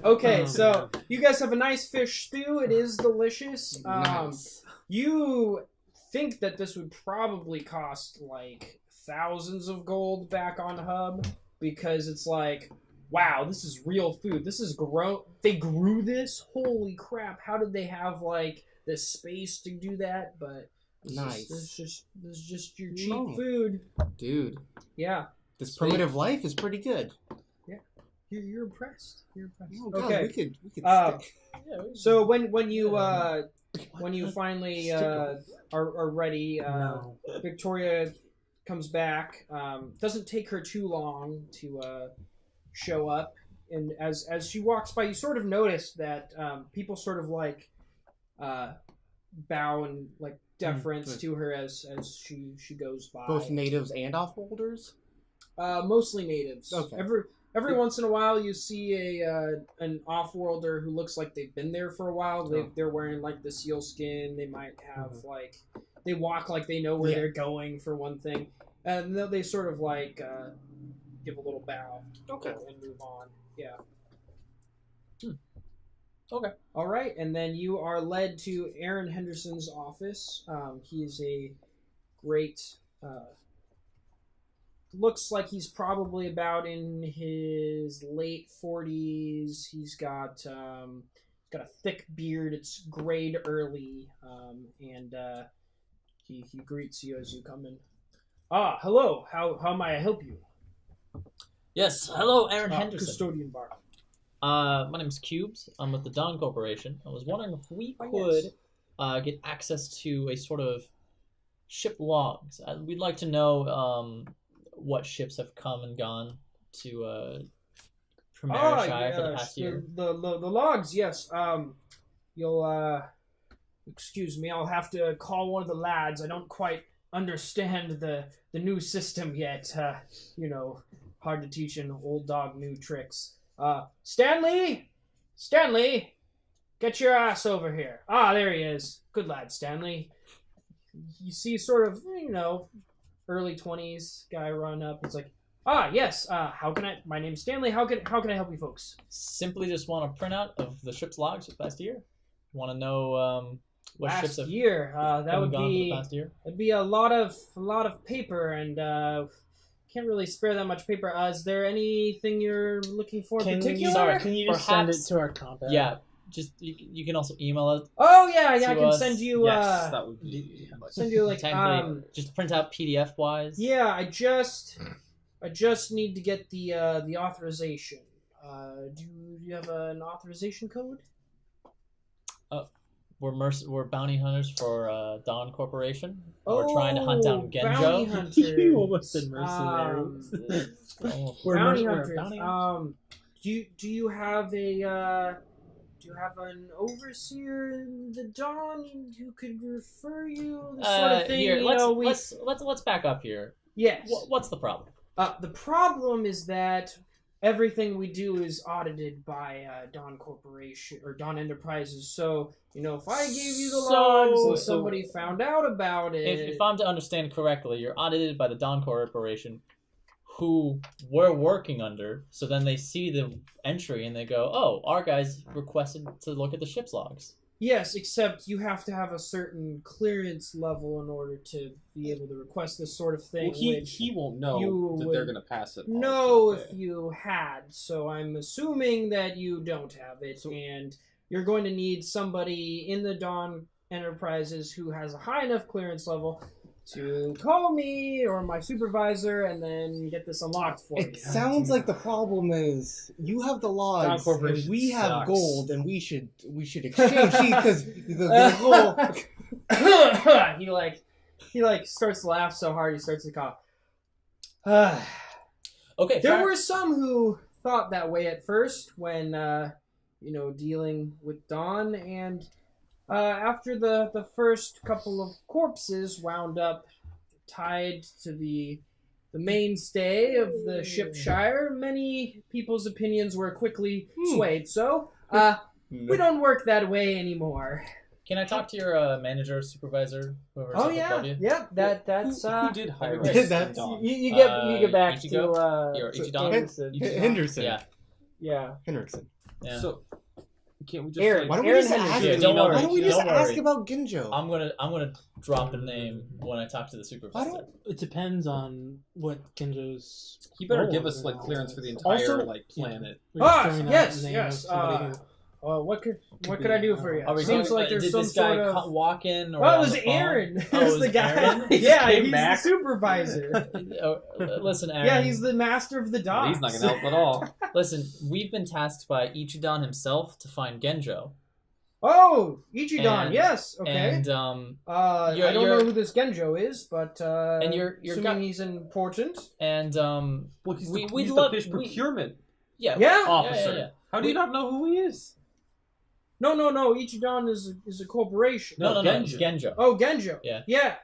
Okay, so you guys have a nice fish stew. It is delicious. Nice. You think that this would probably cost like thousands of gold back on Hub because it's like, wow, this is real food. This is grown. They grew this. Holy crap! How did they have like the space to do that? But Nice. This is just your cheap food, dude. Yeah. This primitive life is pretty good. Yeah, you're impressed. You're impressed. Oh, God, okay. we could So when you finally are ready, Victoria comes back. Doesn't take her too long to show up, and as she walks by, you sort of notice that people sort of like bow and like deference to her as she goes by. Both natives and off-worlders? Mostly natives. Okay. Every once in a while, you see an off-worlder who looks like they've been there for a while. They're wearing like the seal skin. They might have like they walk like they know where they're going for one thing, and they sort of like give a little bow. Okay. And move on. Yeah. Okay. All right, and then you are led to Aaron Henderson's office. He is a great. Looks like he's probably about in his late 40s. He's got a thick beard. It's grayed early, and he greets you as you come in. Ah, hello. How may I help you? Yes, hello, Aaron Henderson. Custodian Bar. My name's Cubes. I'm with the Dawn Corporation. I was wondering if we could get access to a sort of ship logs. We'd like to know what ships have come and gone to Premier Shire for the past year. The logs, yes. You'll excuse me. I'll have to call one of the lads. I don't quite understand the new system yet. Hard to teach an old dog new tricks. Stanley, get your ass over here. Ah, there he is. Good lad, Stanley. You see, sort of, early 20s guy run up. It's like, yes. How can I? My name's Stanley. How can I help you folks? Simply just want a printout of the ship's logs for the past year. Want to know what ships have that would gone be for the past year. It'd be a lot of paper, and can't really spare that much paper. Is there anything you're looking for in particular? Can you just send it to our contact? Yeah. Just you can also email it. Oh yeah, I can send you. Yes, that would be. Send you like just print out PDF wise. Yeah, I just need to get the authorization. Do you have an authorization code? We're bounty hunters for Dawn Corporation. We're trying to hunt down Genjo. Bounty hunters. You almost said mercenaries. We're bounty hunters. Do you have a do you have an overseer in the Dawn who could refer you? This sort of thing. Here, let's back up here. Yes. What's the problem? The problem is that everything we do is audited by Dawn Corporation or Dawn Enterprises. So if I gave you the logs and somebody found out about it, if I'm to understand correctly, you're audited by the Dawn Corporation, who we're working under. So then they see the entry and they go, "Oh, our guys requested to look at the ship's logs." Yes, except you have to have a certain clearance level in order to be able to request this sort of thing. Well, he won't know that they're going to pass it. No, if you had. So I'm assuming that you don't have it, and you're going to need somebody in the Dawn Enterprises who has a high enough clearance level to call me or my supervisor and then get this unlocked for you. It sounds like the problem is you have the logs and we have gold and we should exchange because the gold. he starts to laugh so hard he starts to cough. Okay. There were some who thought that way at first when dealing with Dawn, and after the first couple of corpses wound up tied to the mainstay of the ship Shire, many people's opinions were quickly swayed. So we don't work that way anymore. Can I talk to your manager, supervisor, whoever's above you? Yep. That's who did hire us? You get back Ichigo? to Your Ichidon? Henderson. Yeah. Yeah. Henderson. Yeah. So can't we just Aaron, Why don't we Aaron just Henry, ask? yeah, don't worry. Why don't we just Don't ask worry. about Genjo? I'm gonna drop a name when I talk to the supervisor. It depends on what Genjo's. He better role give is us in like all clearance this. for the entire Also- like planet. We're just throwing out yes, the name yes. of somebody who- What could I do for you? Are we Seems going, like there's did some this guy sort of. walk in? Or Well, it on was the phone? Aaron. Oh, Who's it the was guy? Aaron? Yeah, came he's back. the supervisor. Listen, Aaron. Yeah, he's the master of the docks. He's not gonna help at all. Listen, we've been tasked by Ichidan himself to find Genjo. Oh, Ichidan. And- yes. Okay. And I don't you're- know who this Genjo is, but you're assuming he's important. and Well, he's we'd the love fish procurement yeah Yeah. officer. yeah. How do you not know who he is? No. Ichidan is a corporation. No, Genjo. Genjo. Oh, Genjo. Yeah. Yeah.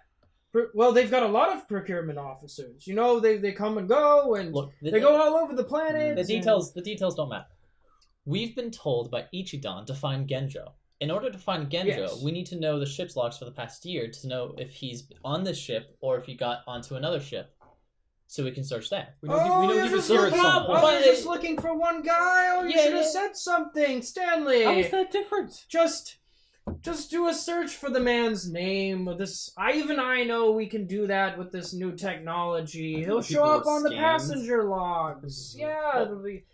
Well, they've got a lot of procurement officers. You know, they come and go, and Look, they go all over the planet. the details don't matter. We've been told by Ichidan to find Genjo. In order to find Genjo, Yes. we need to know the ship's logs for the past year to know if he's on this ship or if he got onto another ship, so we can search that. We know he you're was just here at looking, some point. oh, you're just looking for one guy. Oh, you Yeah, should have yeah. said something, Stanley. How is that different? Just do a search for the man's name. I know we can do that with this new technology. He'll show People up on the scans. passenger logs. Yeah,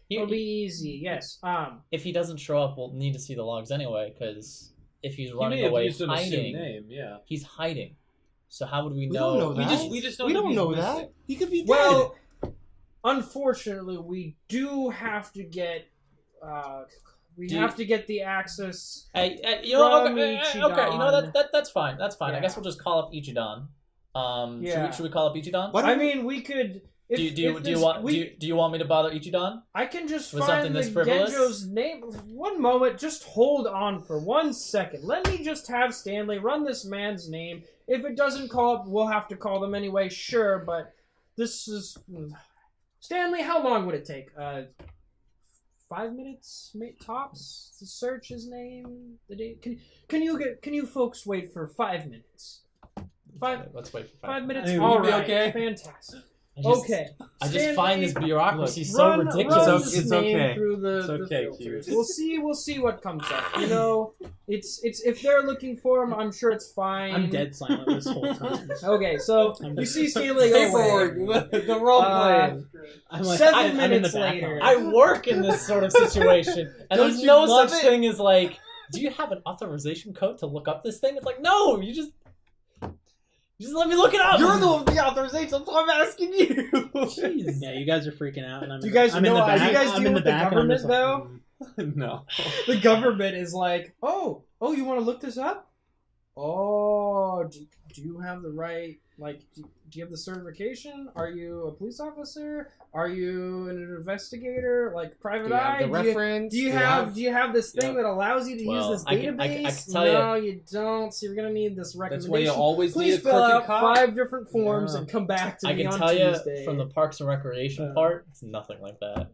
it'll be easy. Yes. If he doesn't show up, we'll need to see the logs anyway, because if he's He may running have away used an assumed hiding, name. Yeah. he's hiding. So how would we We know? don't know that. We just know we that don't he's know missing. that. He could be dead. Well, unfortunately, we do have to get. We have to get the access. Hey, you know, From okay, you know Ichidan. that's fine. That's fine. I Yeah. guess we'll just call up Ichidan. Yeah. Should we call up Ichidan? What? I mean, we could. If, Do you if this- want we- do you want me to bother Ichidan? I can just With find something the this frivolous? Genjo's name. One moment, just hold on for 1 second. Let me just have Stanley run this man's name. If it doesn't call up, we'll have to call them anyway. Sure, but this is Stanley. How long would it take? 5 minutes, tops, to search his name. The date. Can you folks wait for 5 minutes? Let's wait for 5 minutes. I mean, All we'd be right. okay. Fantastic. I just find this bureaucracy so run ridiculous. his It's name okay. through the, It's the okay, filters. Q. We'll see what comes up. You know, it's if they're looking for him, I'm sure it's fine. I'm dead silent this whole time. Okay, so I'm you just- see Stanley go away. Paperwork, the role playing. I'm like, 7 I'm in the minutes background. later. I work in this sort of situation, and Don't there's you no love such it? thing as like, do you have an authorization code to look up this thing? It's like, no, you just let me look it up. You're the one with the authorization, so I'm asking you. Jeez. Yeah, you guys are freaking out, and I'm. Do you guys I'm in know- the back. do you guys I'm deal in the with the back, and I'm just government, like, No. The government is like, oh, you want to look this up? Oh, do you have the right, like, do you have the certification? Are you a police officer? Are you an investigator, like private Do you have eye? the reference? Do you have this thing Yeah. that allows you to Well, use this I can database? tell you- No, you don't. So you're gonna need this That's recommendation. why you always need Please a fill crooked out cop. 5 different forms Yeah. and come back to I me can on tell you Tuesday. from the Parks and Recreation part, it's nothing like that.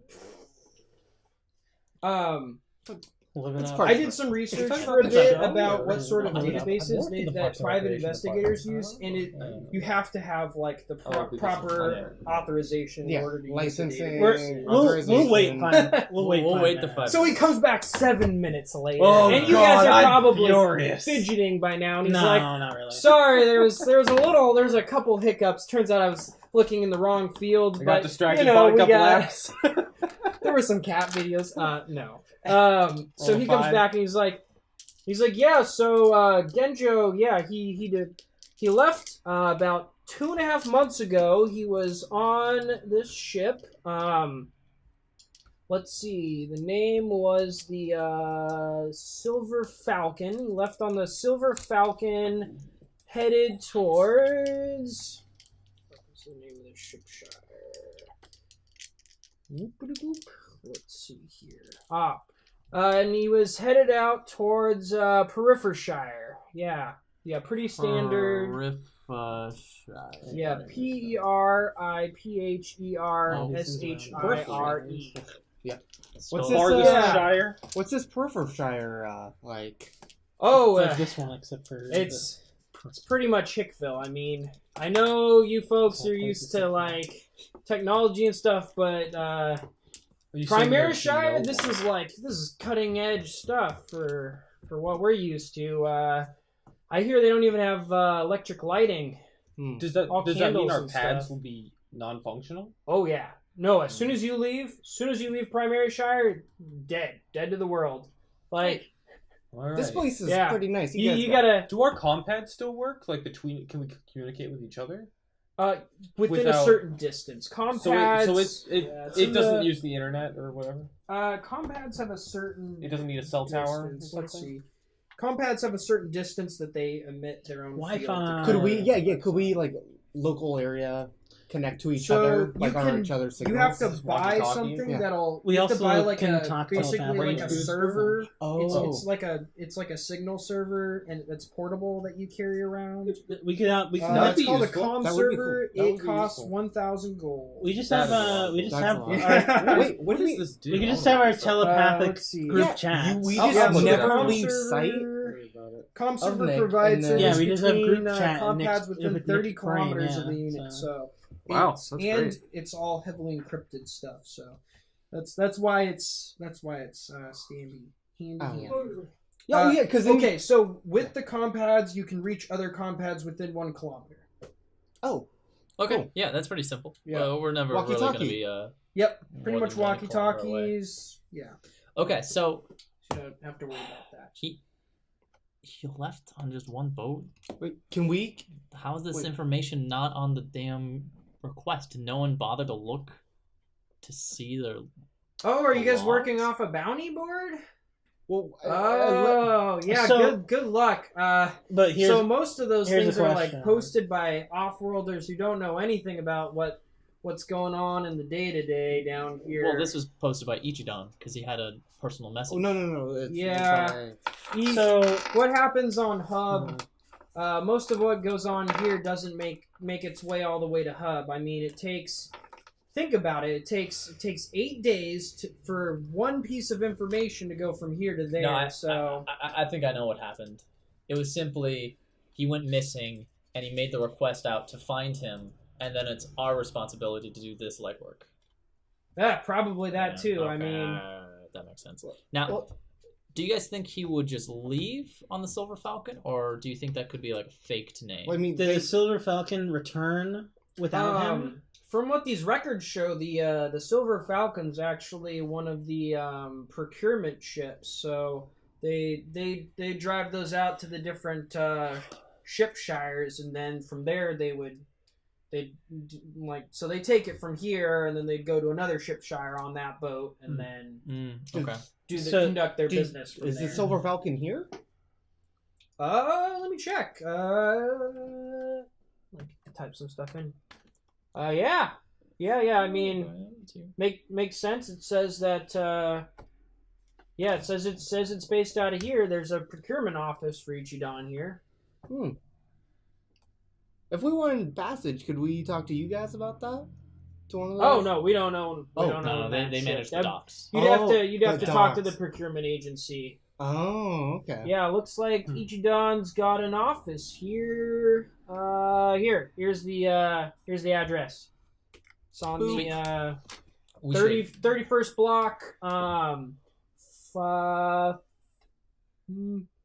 living It's out. part I of did some research talking for a about the bit show, about or- what sort of I mean, databases I've worked in the that Parks and private Recreation investigators department. use, and it Yeah. you have to have like the Oh, because proper authorization in Yeah, order to licensing. use the database. We'll authorization. wait. Fine. We'll wait. We'll 5 wait the minutes. 5 So he comes back 7 minutes later, Oh, and you God, guys are I'm probably furious. fidgeting by now. And he's No, like, not really. "Sorry, there's a couple hiccups. Turns out I was looking in the wrong field, I but got distracted you know, by a we couple got- apps. there were some cat videos. No. So Oh, he comes 5. back and he's like, yeah. So Genjo, yeah, he left about 2.5 months ago. He was on this ship. Let's see. The name was the Silver Falcon. He left on the Silver Falcon, headed towards. What's the name of the ship? Let's see here. And he was headed out towards Periphershire. Yeah, pretty standard. Yeah, Periphershire. What's So- this? Yeah. What's this Periphershire like? Oh, It's like this one, except for it's pretty much Hickville. I mean, I know you folks are used to like technology and stuff, but Primary Shire, this is cutting edge stuff for what we're used to. I hear they don't even have electric lighting. Does that mean our pads stuff will be non-functional? Oh yeah. No, as soon as you leave Primary Shire, dead to the world. Like Right. This place is pretty nice. You gotta. Do our compads still work? Like can we communicate with each other? Within a certain distance. Compads. It doesn't use the internet or whatever. Compads have a certain. It doesn't need a cell tower. Let's see. Compads have a certain distance that they emit their own Wi-Fi. Could we? Yeah. Could we like local area connect to each other, like on each other's signals? You have to buy something that'll. We also buy like can talk basically like a server. Oh. It's like a signal server, and it's portable that you carry around. We could. It's called a comm That would be server. cool. That It would be costs useful. 1,000 gold. We just have. We just That's have. a lot. Our, Wait, what does do we? this do? we can just have our telepathic let's see. group chats. We Oh, just yeah, never comm leave server- sight. Comm server Nick, provides and then- service Yeah, we just have between group chat and compads Nick's- within with 30 Nick's brain, kilometers of yeah, the unit. So Wow, it's- that's and great. it's all heavily encrypted stuff. So that's why it's handy. Yeah, because Okay, so with the compads, you can reach other compads within 1 kilometer. Oh, Okay, Cool. yeah, that's pretty simple. Yeah. Well, we're never really going to Walkie-talkie. be. Yep, pretty more much than 1 kilometer away. walkie-talkies. Yeah, Okay, so you don't have to worry about that. he left on just one boat. wait, can we? How is this Wait. information not on the damn request? Did no one bother to look to see their? Oh, are you guys Logs? working off a bounty board? Well, Oh, yeah. So- good luck. But here's So most of those here's things a are like question. posted by off-worlders who don't know anything about what's going on in the day-to-day down here. Well, this was posted by Ichidan because he had a personal message. oh no. Yeah. so What happens on Hub? Most of what goes on here doesn't make its way all the way to Hub. I mean, it takes. Think about it. It takes 8 days for one piece of information to go from here to there. No, I think I know what happened. It was simply he went missing and he made the request out to find him, and then it's our responsibility to do this legwork. Yeah, probably that Yeah, too. I okay, mean, that makes sense. Now, do you guys think he would just leave on the Silver Falcon, or do you think that could be like a faked name? Well, I mean, did the Silver Falcon return without him? From what these records show, the Silver Falcon's actually one of the procurement ships. So they drive those out to the different ship shires, and then from there they take it from here, and then they'd go to another ship shire on that boat, and then Okay. conduct their business. From is there. the Silver Falcon here? Let me check. Type some stuff in. Yeah. I mean, makes sense. It says that. It says it's based out of here. There's a procurement office for Ichidan here. If we wanted passage, could we talk to you guys about that? To one of those? Oh no, we don't own. We Oh, don't No, own they that manage shit. the docks. You'd have the to talk to the docks. procurement agency. Oh, okay. Yeah, looks like Ichidan's got an office here. Here's the address. It's on the 31st block.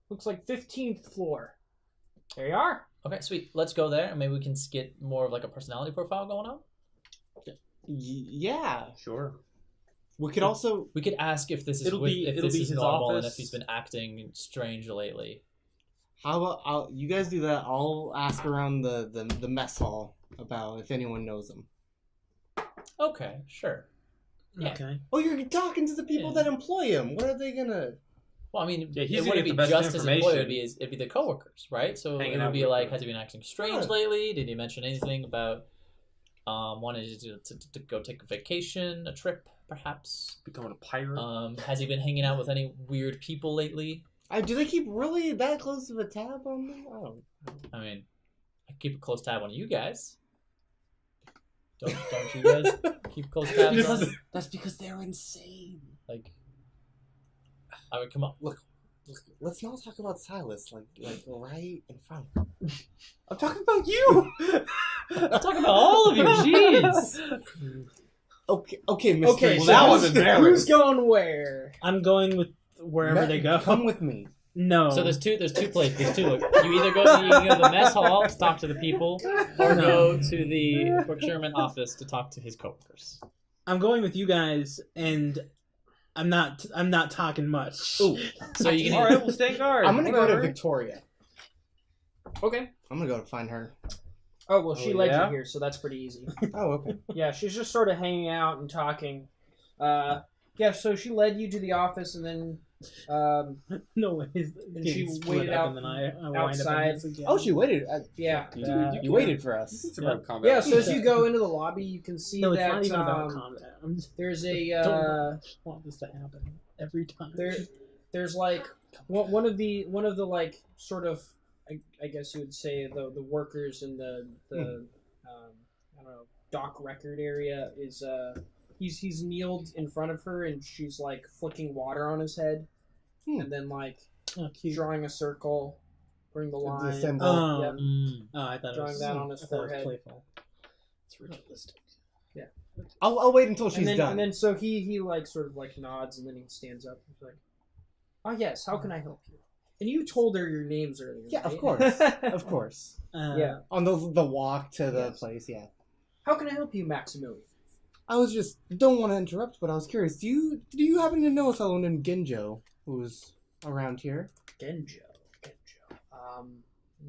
Looks like 15th floor. There you are. Okay, sweet. Let's go there, and maybe we can get more of like a personality profile going on. Yeah. Sure. We could also. We could ask if this is It'll be his normal and office. if he's been acting strange lately. How about you guys do that? I'll ask around the mess hall about if anyone knows him. Okay, sure. Yeah. Okay. Oh, you're talking to the people Yeah. that employ him. What are they gonna? Well, I mean, Yeah, he's it gonna wouldn't get be the best just his employer. information. It'd be the coworkers, right? So Hanging it would out be with like, them. has he been acting strange Huh. lately? Did he mention anything about wanting to go take a vacation, a trip, perhaps? Becoming a pirate. Has he been hanging out with any weird people lately? Do they keep really that close of a tab on them? Oh. I mean, I keep a close tab on you guys. Don't you guys keep close tabs on? That's because they're insane. Like, I mean, come on. Look, let's not talk about Silas like right in front. I'm talking about you. I'm talking about all of you. Jeez. Okay, Mr. Okay, Well, so that was who's embarrassing. going where? I'm going with wherever they go. Come with me. No. So there's two places. There's two. You either go to the mess hall to talk to the people, or go to the procurement office to talk to his coworkers. I'm going with you guys, and I'm not talking much. Ooh. So you All can. right, we'll stand guard. I'm gonna go to Whatever. Victoria. Okay. I'm gonna go to find her. Oh, well, she Oh, led yeah? you here, so that's pretty easy. Oh, okay. Yeah, she's just sort of hanging out and talking. Yeah, so she led you to the office, and then No way. And she waited out and then I wind outside. up in this again. Oh, she waited. yeah, You waited for us. It's about combat. yeah. So as you go into the lobby, you can see No, it's that not even about combat. I'm just there's a don't want this to happen every time. there's like one of the like sort of I guess you would say the workers in the I don't know, dock record area is he's kneeled in front of her, and she's like flicking water on his head, and then like Oh, cute. drawing a circle, bring the line. The symbol. Yep. Oh, I thought Drawing it was that on his I thought it was forehead. playful. It's ritualistic. I'll wait until she's and then, done. And then so he like sort of like nods, and then he stands up. He's like, "Oh yes, how can I help you?" And you told her your names earlier. Yeah, of right? course. Of course. Yeah. On the walk to the place, yeah. How can I help you, Maximillion? I was just don't want to interrupt, but I was curious. Do you happen to know a fellow named Genjo who's around here? Genjo.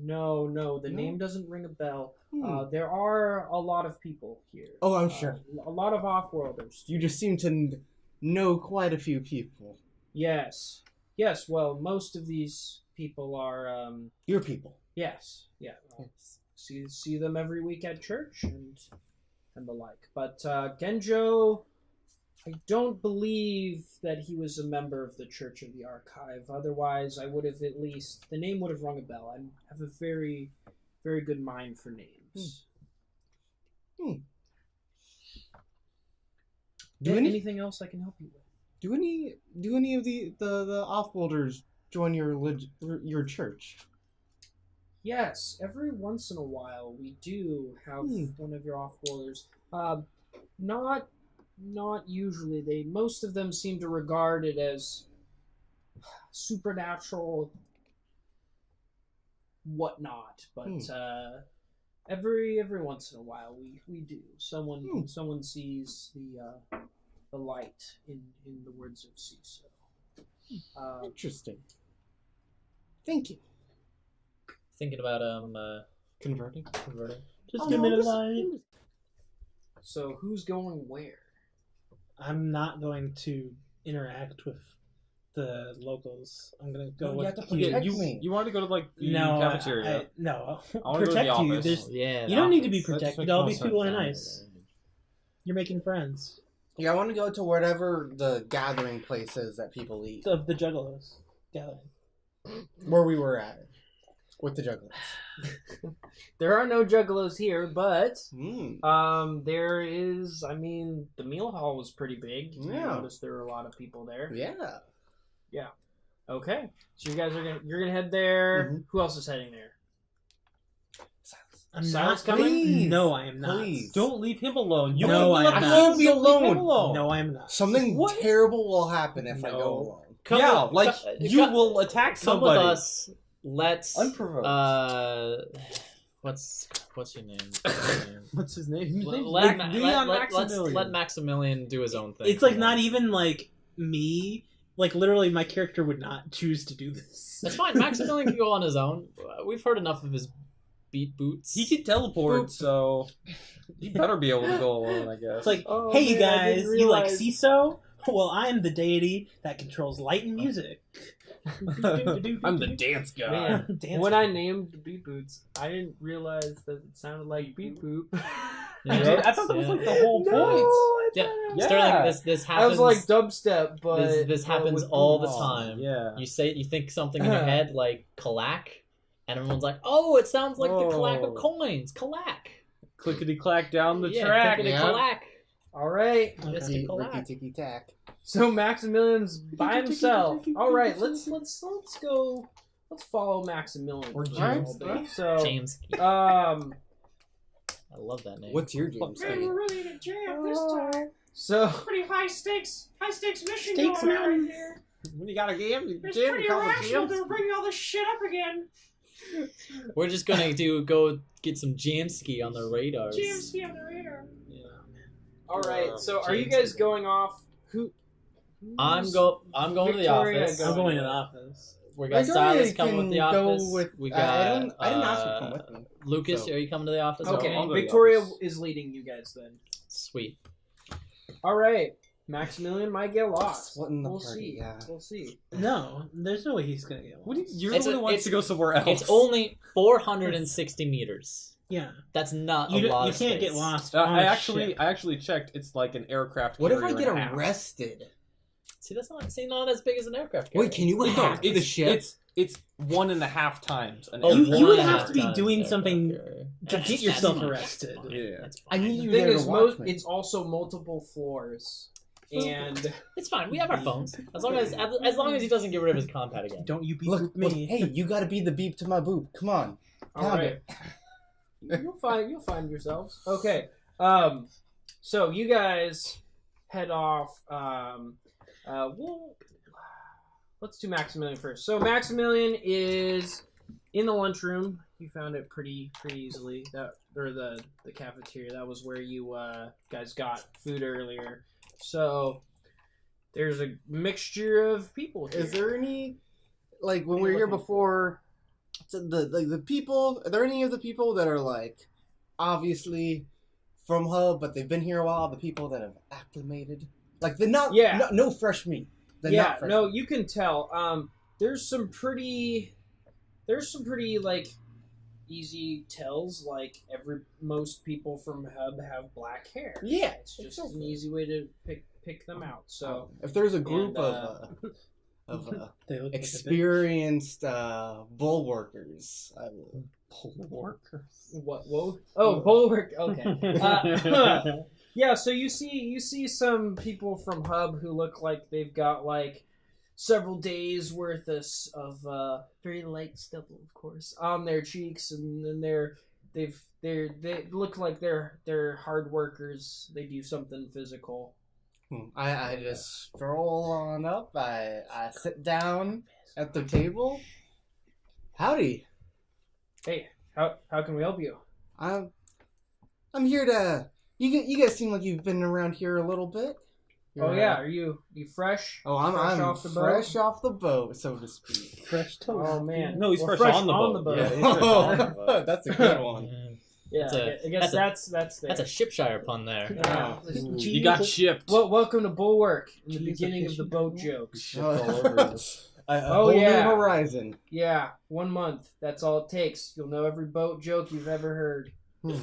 No, the name doesn't ring a bell. There are a lot of people here. Oh, I'm sure. A lot of off-worlders. You just seem to know quite a few people. Yes. Well, most of these people are. Your people. Yes. Yeah. Well, Yes. see them every week at church and the like. But Genjo, I don't believe that he was a member of the Church of the Archive. Otherwise, I would have at least the name would have rung a bell. I have a very, very good mind for names. Anything else I can help you with? Do any of the off-worlders join your church? Yes, every once in a while we do have one of your off-worlders. Not usually. Most of them seem to regard it as supernatural whatnot, but every once in a while we do. Someone sees the light in the words of Ciso. Interesting. Thank you. Thinking about Converting. Just give me the light. So who's going where? I'm not going to interact with the locals. I'm gonna go No, you with have to you. protect You me. want to go to like the No, cafeteria? no. I wanna go to the Protect you. office. There's, Yeah. you don't need to be That just protected. makes All more these people are sense. nice. You're making friends Yeah, I want to go to wherever the gathering place is that people eat. of the Juggalos gathering. Where we were at. With the jugglers. There are no juggalos here, but Mm. there is. I mean, the meal hall was pretty big. You Yeah. noticed there were a lot of people there. Yeah. Okay, so you're gonna head there. Mhm. Who else is heading there? I'm Silas not coming? Please. No, I am not. Please. Don't leave him alone. You No, won't I let am him not. Don't be Leave him alone. alone. No, I am not. Something What? terrible will happen if I No. go alone. Yeah, like you come- will attack Come with somebody. us. Let's Unprovoked. what's your name? What's his name? Let Maximillion do his own thing. It's like not even like me. Like literally, my character would not choose to do this. That's fine. Maximillion can go on his own. We've heard enough of his beat boots. He can teleport, Boop. so he better be able to go alone, I guess. It's like, Oh, hey you man, I guys, didn't you like realize- CISO? Well, I'm the deity that controls light and music. I'm the dance guy. Man, Dance. when I named the beat boots, I didn't realize that it sounded like beep boop. Yeah. Dude, I thought that was Yeah. like the whole point. I Yeah, thought Yeah. Sterling, this I happens. was like dubstep, but this happens with all the boots. time. Yeah. You think something in your head like kalak, and everyone's like, "Oh, it sounds like the kalak of Oh. coins, kalak." Clickety clack down the Yeah, track. clickety Yeah. kalak. All right, Mr. Ricky Kalak. ticky tack. so Maximilian's by himself. All right, let's go. Let's follow Maximilian. Or for a James. little bit. So, James. um, I love that name. What's your James we're name? ready to jam this time. So Pretty high stakes mission Stakes going on mountain. right here. When you got a game, It's Jim, pretty you call it irrational jams. to bring all this shit up again. We're just gonna go get some Jamski on the radars. GMC on the radar. all right. So are you guys going off? I'm going to the Victoria office. I'm going to the office. We got Victoria Silas coming with the can go office. with- We I got didn't ask her to come with me. Lucas, So- are you coming to the office? Okay, I'll go to the Victoria office. is leading you guys then. Sweet. All right, Maximillion might get lost. Splitting the We'll party, see. yeah. We'll see. No, there's no way he's gonna get What one. do you, you're It's the one a- who wants it's- to go somewhere else. It's only 460 meters. Yeah, That's not you a lot you of can't space. get lost. I on a actually ship. checked. It's like an aircraft. What if I carrier get and a half. arrested? See, that's not as big as an aircraft Wait, carrier. can you No, hack the ship? It's 1.5 times an Oh, You aircraft. would one have to be times doing aircraft something carrier. to get yourself arrested. Yeah. That's I fine. need The you thing there is, to watch me. it's also multiple floors, and It's fine. We have our phones. As long as he doesn't get rid of his compad again. Don't you be Look, with look, me? hey, you gotta be the beep to my boop. Come on. all Pound right, it. you'll find yourselves. Okay, so you guys head off. Let's do Maximillion first. So Maximillion is in the lunchroom. You found it pretty easily. Or the cafeteria. That was where you guys got food earlier. So there's a mixture of people here. Is there any, like, when we were here before, the people, are there any of the people that are, like, obviously from Hub, but they've been here a while, the people that have acclimated? Like, they're not, Yeah. no fresh meat. They're Yeah, not fresh no, meat. you can tell. There's some pretty like easy tells. Like most people from Hub have black hair. Yeah, It's just an easy way to pick them out. So if there's a group And, of They look like a experienced bulwarkers, I will. Bulwarkers. what? Whoa! Oh, bulwark. Okay. Yeah. So you see some people from Hub who look like they've got like several days worth of very light stubble, of course, on their cheeks, and then they look like they're hard workers. They do something physical. I just stroll on up. I sit down at the table. Howdy. Hey, how can we help you? I'm here to. You guys seem like you've been around here a little bit. Oh yeah, are you fresh? Oh, I'm Fresh I'm off the boat? fresh off the boat, so to speak. fresh toast. Oh man, No, he's We're fresh on the boat. Yeah, he's fresh on the boat. that's a good one. Yeah, I guess that's there. That's a Shipshire pun there. Yeah. You got shipped. Well, welcome to Bulwark in the Jeez, beginning of the fishing boat pole. jokes. Shipped all over us. A Oh, whole new yeah. horizon. Yeah, 1 month. That's all it takes. You'll know every boat joke you've ever heard. Or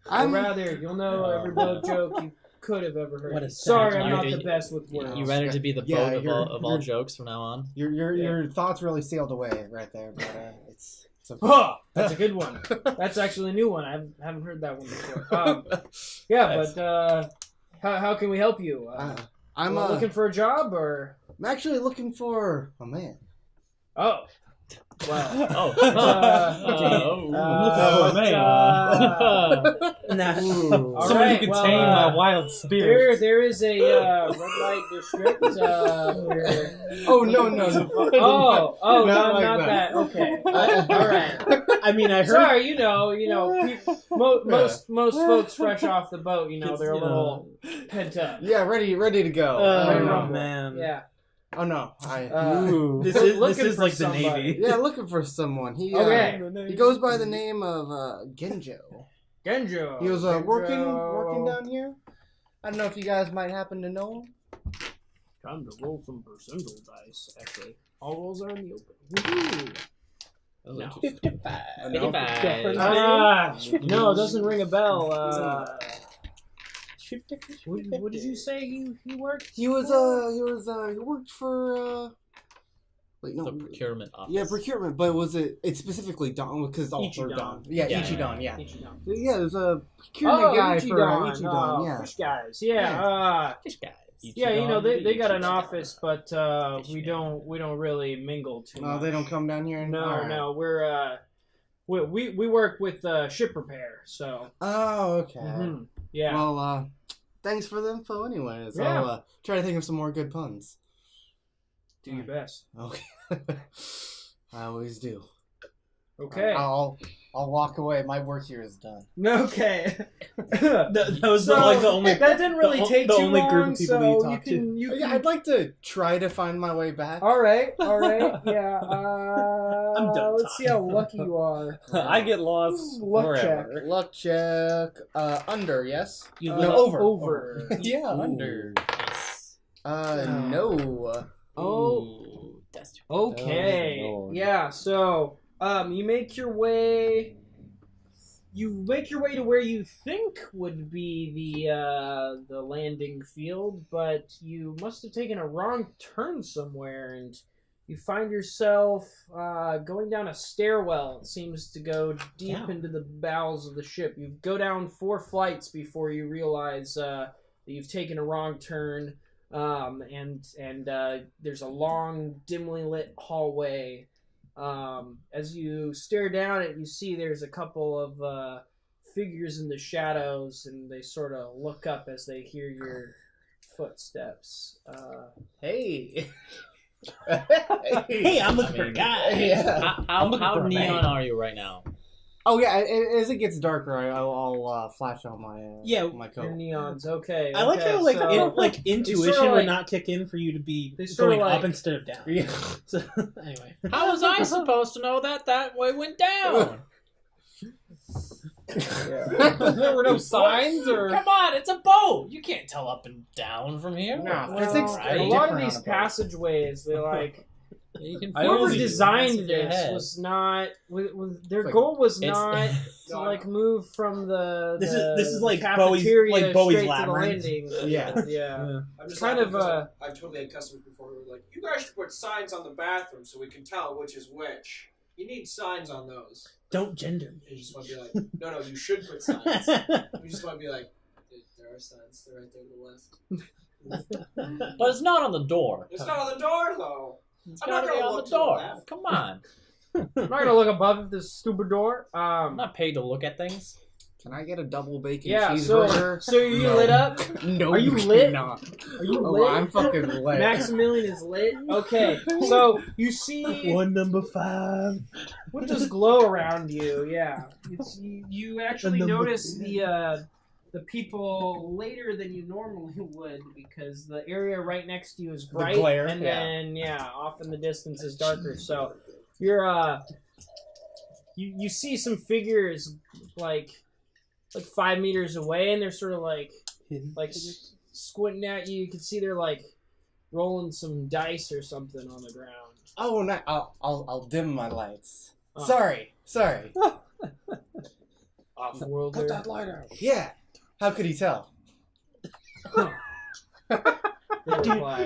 I'm rather, you'll know every boat joke you could have ever heard. What a sad Sorry, I'm life. not the best with words. You ready to be the Yeah, boat of you're- all you're- jokes from now on? your thoughts really sailed away right there, but it's okay. Huh, that's a good one. That's actually a new one. I haven't heard that one before. Yeah, but how can we help you? I'm looking for a job, or I'm actually looking for a man. oh, well, Oh. Nah. All Someone right, who can well, tame my wild spirit. there is a red light district. Where... Oh no. Oh, Not like not that. that. Okay, all right. I mean, I heard. Sorry, you know, most folks fresh off the boat, they're a little pent up. Yeah, ready to go. Oh man. Yeah. Oh no. This Looking is for like the somebody. Navy. Yeah, looking for someone. He Okay. he goes by the name of Genjo. Genjo. He was Genjo. working down here. I don't know if you guys might happen to know him. Time to roll some percentile dice. Actually, all rolls are in the open. Woohoo! No. 55. No. 55. No, it doesn't ring a bell. What did you say he worked? He worked for wait, no. The procurement office. Yeah, procurement, but it's specifically Don because all for Ichidan. Don. Yeah, Yeah, Ichidan, yeah. Ichidan. Yeah, there's a procurement guy for Ichidan, Oh, yeah. fish guys. Yeah. Fish guys. Yeah, they got an office, but we don't really mingle too much. No, they don't come down here. No, we work with ship repair. So. Oh, okay. Mhm. Yeah. Well, thanks for the info anyways. Yeah. I'll try to think of some more good puns. Do your best. Okay. I always do. Okay. I'll walk away. My work here is done. Okay. That was So, like the only. that didn't really take the too only long, group of people so you talked to. you can. Yeah, I'd like to try to find my way back. All right, yeah. I'm done Let's see how lucky you are. I get lost Luck forever. Luck check. Under, yes? You No, look- over. Over. Yeah, Ooh, under. nice. No. Oh. Ooh, that's too Okay. Oh, no. Yeah. So, you make your way. You make your way to where you think would be the landing field, but you must have taken a wrong turn somewhere, and you find yourself going down a stairwell. It seems to go deep Down. into the bowels of the ship. You go down 4 flights before you realize that you've taken a wrong turn, and there's a long, dimly lit hallway. As you stare down it, you see there's a couple of figures in the shadows, and they sort of look up as they hear your footsteps. Hey. Hey, I'm looking for a guy. Yeah. How looking for a neon man. are you right now? Oh yeah, as it gets darker, I'll flash on my my Your coat. neons, okay. I like okay, how so intuition sorta would like- not kick in for you to be they sorta going up like- instead of down. Yeah. So anyway, How was I supposed to know that way went down? There were no signs, or Come on, it's a boat. You can't tell up and down from here. No, well, physics a are lot of different these on a boat. passageways, they're like You can I whoever only- designed That's in your this head. was not. Their Like, goal was it's- not to like move from the. This is the like cafeteria Bowie's straight to the labyrinth. landing. Yeah. Yeah. I'm just Kind laughing of, because I've totally had customers before who were like, "You guys should put signs on the bathroom so we can tell which is which. You need signs on those." don't gender And you just want to be like, "No, you should put signs." me. You just want to be like, "There are signs. They're right there to the left." But it's not on the door. It's not on the door though. It's I'm not gotta be gonna on look the to the door. left. Come on. I'm not gonna look above this stupid door. I'm not paid to look at things. Can I get a double bacon Yeah. So cheeseburger? are you No. lit up? No, Are you you lit? cannot. Are you Oh, lit? I'm fucking lit. Maximillion is lit. Okay. So you see. One number 5. What does glow around you? Yeah, you actually The number- notice the people later than you normally would because the area right next to you is bright, glare, and yeah. then off in the distance is darker. So you're you see some figures like 5 meters away, and they're sort of like squinting at you. You can see they're like rolling some dice or something on the ground. Oh, no, I'll dim my lights. Oh. Sorry. Off-worlder. light out. Yeah. How could he tell? They reply.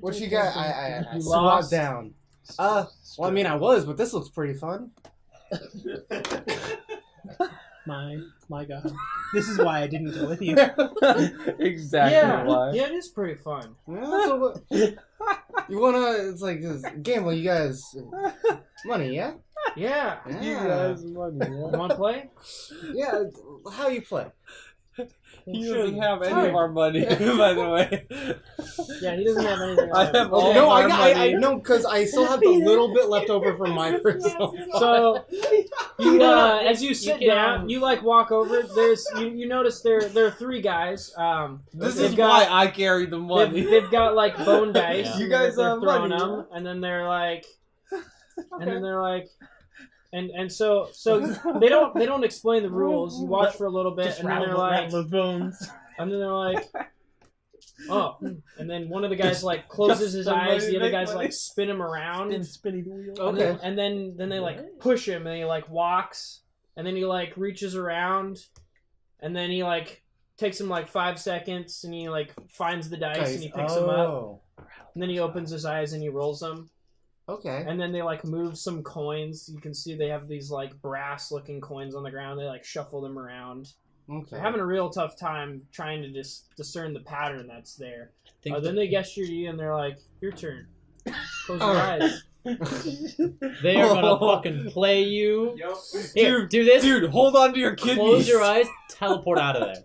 What you got? I You squat lost? down. Well, I mean, I was, but this looks pretty fun. My God, this is why I didn't go with you. Exactly Yeah, why. yeah, it is pretty fun. Yeah, so what, you wanna? It's like this gamble. You guys, money, yeah? Yeah. Yeah. You guys money. You want to play? Yeah. How you play? He Sure. doesn't have any Fine. of our money, by the way. Yeah, he doesn't have anything. I on have him. all No, our I money. know because I still have the little bit left over from my personal. So you, as you sit can- down, you like walk over. There's you notice there are 3 guys. This they've is got- why I carry the money. They've got like bone dice. Yeah. You and guys they're have throwing money, them, and then they're like, and then they're like. And so they don't explain the rules. You watch for a little bit, Just and then they're rattle like, those bones. and then they're like, oh, and then one of the guys like closes his the eyes. money The other make guys money. like spin him around. Spinning the wheel. Okay. And then they like push him, and he like walks, and then he like reaches around, and then he like takes him like 5 seconds, and he like finds the dice, and he picks them up, and then he opens his eyes and he rolls them, Okay. and then they like move some coins. You can see they have these like brass looking coins on the ground. They like shuffle them around. Okay. They're having a real tough time trying to discern the pattern that's there. Think Then they gesture to you, and they're like, "Your turn. Close your Alright. eyes." they are gonna fucking play you. Yep. Here, do this. Dude, hold on to your kidneys. Close your eyes. Teleport out of there.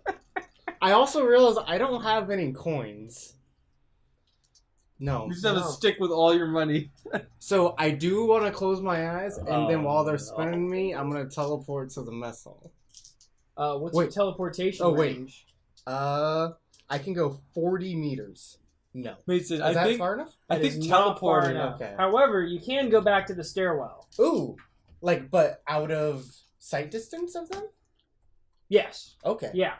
I also realized I don't have any coins. No. You just have a stick with all your money. So I do want to close my eyes, and then while they're spinning me, I'm gonna teleport to the mess hall. What's your teleportation range? I can go 40 meters. No. Wait, Is that far enough? I That think is not far teleporting. enough. Okay. However, you can go back to the stairwell. Ooh. Like, but out of sight distance of them? Yes. Okay. Yeah.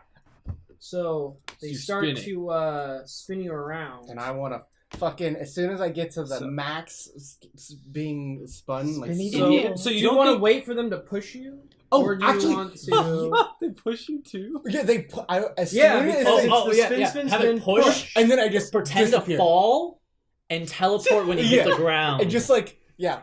So they you're start spinning. to spin you around. And I want to fucking, as soon as I get to the So- max being spun, like, Spinny So, ball. So do you you don't want to think- wait for them to push you? Oh, or do you actually- want to... They push you too? yeah, they put, as Yeah, soon as because they, it's the spin, Have spin, it push, and then I just pretend disappear. to fall, and teleport when you hit Yeah. the ground. And just like,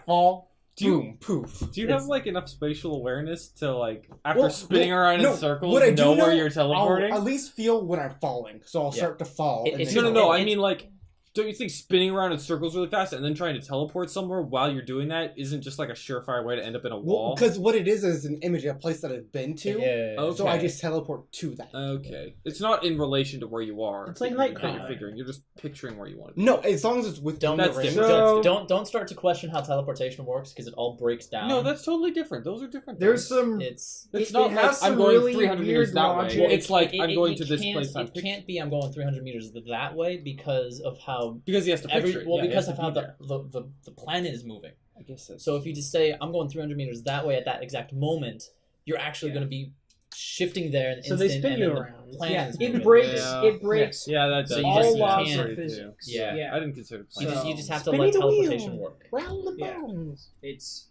fall, Do you- boom, poof. Do you It's- have like enough spatial awareness to like after Well, spinning well, around no, in circles what I do know where know, you're teleporting? I'll at least feel when I'm falling, so I'll Yeah. start to fall. It- and it's- then No. go. I mean, like, don't you think spinning around in circles really fast and then trying to teleport somewhere while you're doing that isn't just like a surefire way to end up in a wall? Because what it is an image of a place that I've been to, Yeah. so I Okay. just teleport to that. Okay, it's not in relation to where you are. It's like that Nightcrawler. you're figuring. You're just picturing where you want. No, as long as it's within Don't, the That's range. different. So- don't start to question how teleportation works because it all breaks down. No, that's totally different. Those are different. There's things. some... it's It's it not like has I'm some going really 300 meters weird that logic. way. It's like I'm going it to this can't- place. I'm It can't be I'm going 300 meters that way because of how because he has to picture it. Yeah, he because has of to how be there. the planet is moving. I guess that's... So if you just say I'm going 300 meters that way at that exact moment, you're actually Yeah. going to be shifting there in an So they instant, spin and you then the around. planet Yeah, is it moving. breaks. Yeah. It breaks Yeah, that So does. you all just- you laws can't- of physics. Yeah. I didn't consider. You just have to Spinny let the teleportation wheel. work. Round the Yeah. bones. It's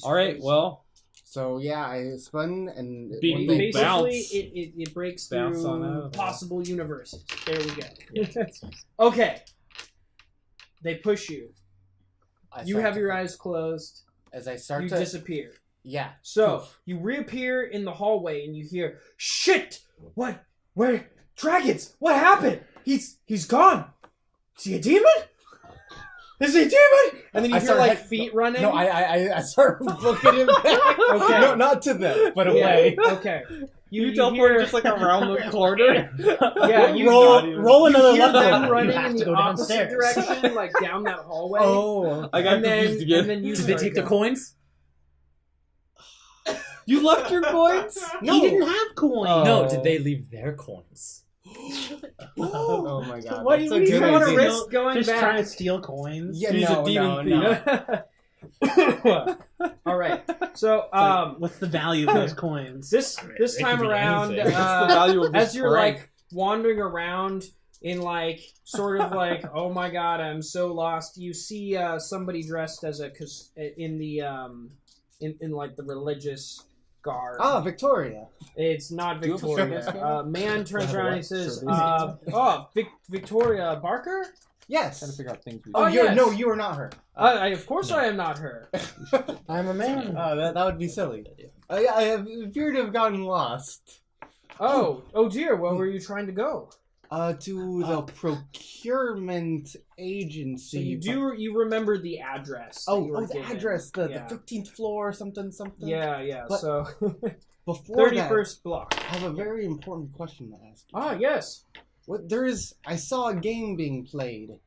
All right. crazy. Well, So yeah, I spun and Beat one me. thing- basically bounce. it breaks Bounce through on out. possible universes. There we go. Okay. They push you. I You start have to- your eyes closed. as I start You to disappear. yeah. So Poof. you reappear in the hallway and you hear, "Shit! What? Where? Dragons? What happened? He's gone. Is he a demon? Is he a demon?" And then you I hear start like head- feet running. No, I start looking him back. Okay. No, not to them, but Yeah, away. Okay. you You teleport hear, just like around the corner. Yeah, you roll you another hear level. them You running have in to the go opposite downstairs. direction, like down that hallway. Oh, I got and then, confused again. And then you Did they start take the going. coins? You left your coins? He didn't have coins. Oh. No, did they leave their coins? oh my god. What that's do a you You good mean? want to idea. risk going Just back? trying to steal coins. Yeah, He's a no, demon no, thief. no. All right. So, It's like, what's the value of those coins? this It time could be around, anything. What's the value of this as you're prank? like wandering around in like sort of like, oh my god, I'm so lost. You see somebody dressed as in the in like the religious garb. Ah, Victoria. It's not Do you have a Victoria. service Man turns Have a around and what? says, Service. Victoria Barker? Yes. Trying to figure out things. We Oh, you're, yes. no, you are not her. Of course No. I am not her. I'm a man. That would be silly. I appear to have gotten lost. Oh dear, where were you trying to go? To the procurement agency. So you remember the address. that Oh, you were the given. address, the Yeah. 15th floor, something. Yeah, But- so Before that, 31st block. I have a very important question to ask you. Ah, yes. What I saw a game being played.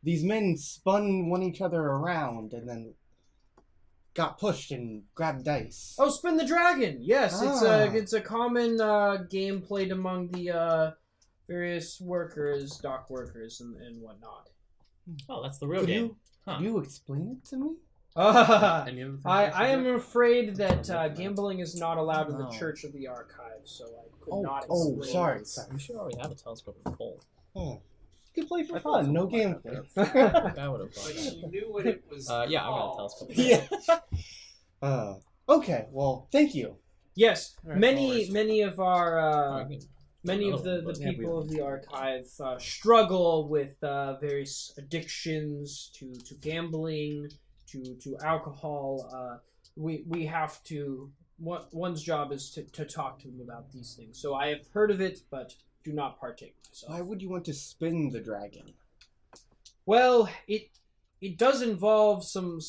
These men spun each other around and then got pushed and grabbed dice. Oh, Spin the Dragon. Yes, Ah. it's a common game played among the various workers, dock workers, and whatnot. Oh, that's the real Could game. you, Huh. could you explain it to me? Any other things I am should afraid that gambling is not allowed in the Oh. Church of the Archives, so I could Oh, not oh, explain sorry, it. sorry. We should already have a telescope in full. Oh. You can play for I thought fun, no something game. like that. That would have But you knew what it was. Yeah, I got a called. telescope. Yeah. Okay, well, thank you. Yes, Alright, many of our Oh, you can- many of another the one, but- yeah, we people have- of the archive struggle with various addictions to gambling, to alcohol. We have to. One's job is to talk to them about these things. So I have heard of it, but do not partake myself. Why would you want to spin the dragon? Well, it does involve some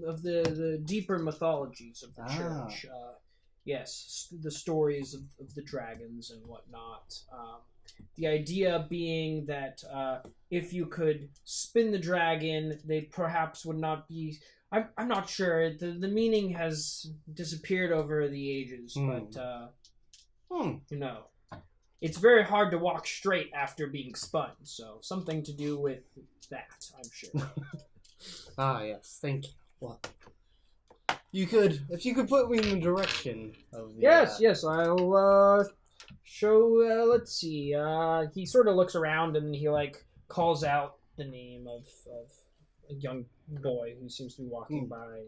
of the deeper mythologies of the Ah. church. Yes, the stories of the dragons and whatnot. The idea being that if you could spin the dragon, they perhaps would not be. I'm not sure. The meaning has disappeared over the ages, but you know, it's very hard to walk straight after being spun. So something to do with that, I'm sure. Ah, yes. Thank you. Well, if you could put me in the direction of the... Yes, I'll show. Let's see. He sort of looks around and he like calls out the name of a young boy who seems to be walking by,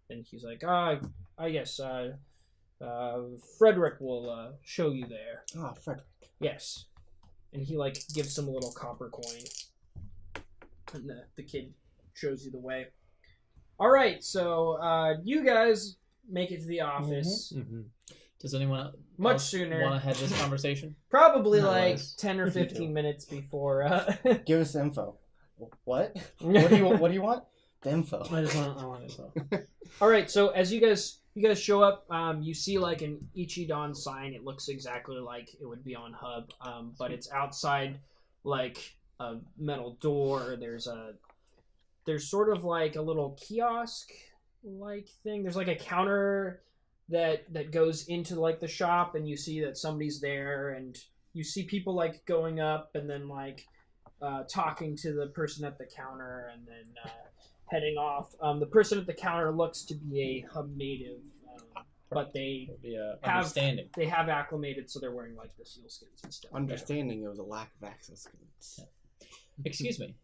and he's like, I guess Frederick will show you there. Ah, Frederick. Yes, and he like gives him a little copper coin, and the kid shows you the way. All right, so you guys make it to the office. Does anyone Much else sooner. want to have this conversation? Probably No like worries. 10 or 15 minutes before. Give us the info. What? What do you want? The info. I want it. So. All right, so as you guys show up, you see like an Ichidan sign. It looks exactly like it would be on Hub, but it's outside like a metal door. There's sort of like a little kiosk like thing. There's like a counter that goes into like the shop, and you see that somebody's there, and you see people like going up and then like talking to the person at the counter, and then heading off. The person at the counter looks to be a Hub native, but they Understanding. they have acclimated, so they're wearing like the sealskins and stuff. Understanding it was a lack of access. Excuse me.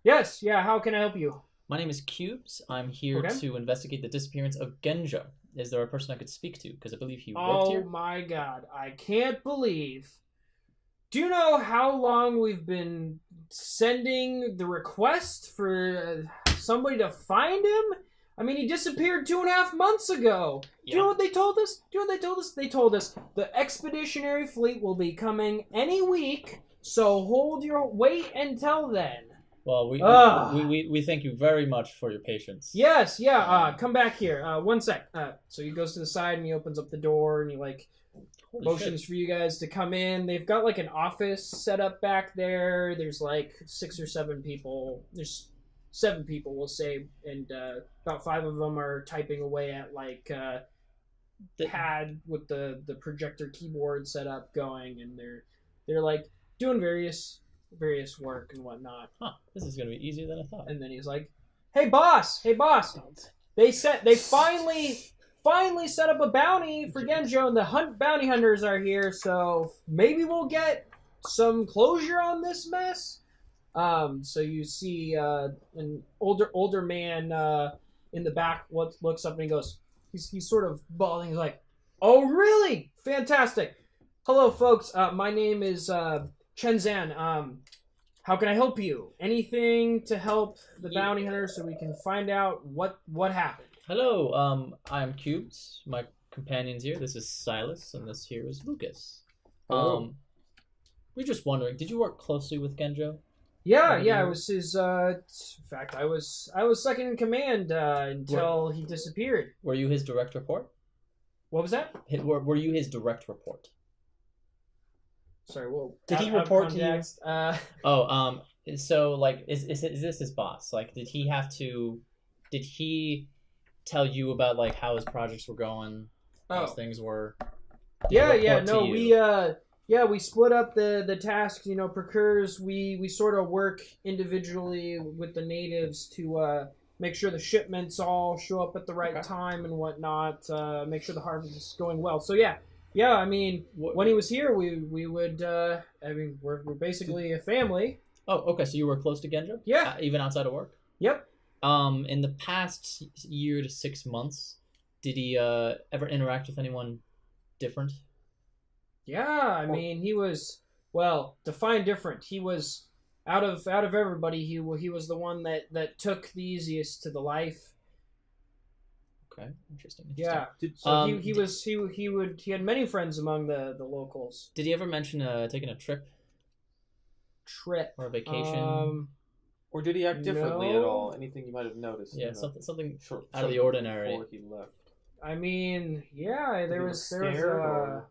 Yes, yeah. How can I help you? My name is Cubes. I'm here Okay. to investigate the disappearance of Genjo. Is there a person I could speak to? Because I believe he worked Oh here. my God! I can't believe. Do you know how long we've been sending the request for somebody to find him? I mean, he disappeared 2.5 months ago. Do you know what they told us? They told us the expeditionary fleet will be coming any week, so wait until then. Well, we thank you very much for your patience. Yes, yeah, come back here. One sec. So he goes to the side and he opens up the door and he like Holy motions shit. for you guys to come in. They've got like an office set up back there. There's like 6 or 7 people. There's 7 people, we'll say, and about 5 of them are typing away at like The- pad with the projector keyboard set up going, and they're like doing various work and whatnot. Huh, this is going to be easier than I thought. And then he's like, hey boss, they finally set up a bounty for Genjo, and the bounty hunters are here, so maybe we'll get some closure on this mess. So you see an older man in the back looks up and he goes, he's sort of bawling. He's like, oh really? Fantastic. Hello folks, my name is Chenzan. How can I help you? Anything to help the bounty hunters so we can find out what happened? Hello, I'm Cubes. My companion's here. This is Silas, and this here is Lucas. We're just wondering, did you work closely with Genjo? Yeah, I was his. In fact, I was second in command until he disappeared. Were you his direct report? What was that? Were you his direct report? Sorry, well, Did he out of report to you? context, So like, is this his boss? Like, did he tell you about like how his projects were going, how his things were? Did he report to you? we split up the tasks. You know, procures. We sort of work individually with the natives to make sure the shipments all show up at the right time and whatnot. Make sure the harvest is going well. So yeah. I mean, when he was here, we would. I mean, we're basically a family. Oh, okay. So you were close to Genjo? Yeah. Even outside of work? Yep. In the past year to 6 months, did he ever interact with anyone different? Yeah, I mean, he was, well, define different. He was out of everybody. He was the one that took the easiest to the life. Okay, interesting. Yeah. So he had many friends among the locals. Did he ever mention taking a trip Trip or a vacation? Or did he act differently at No. all? Anything you might have noticed? Yeah, in the something short out of the something ordinary. Before he left. I mean, yeah, there he was look scared, or-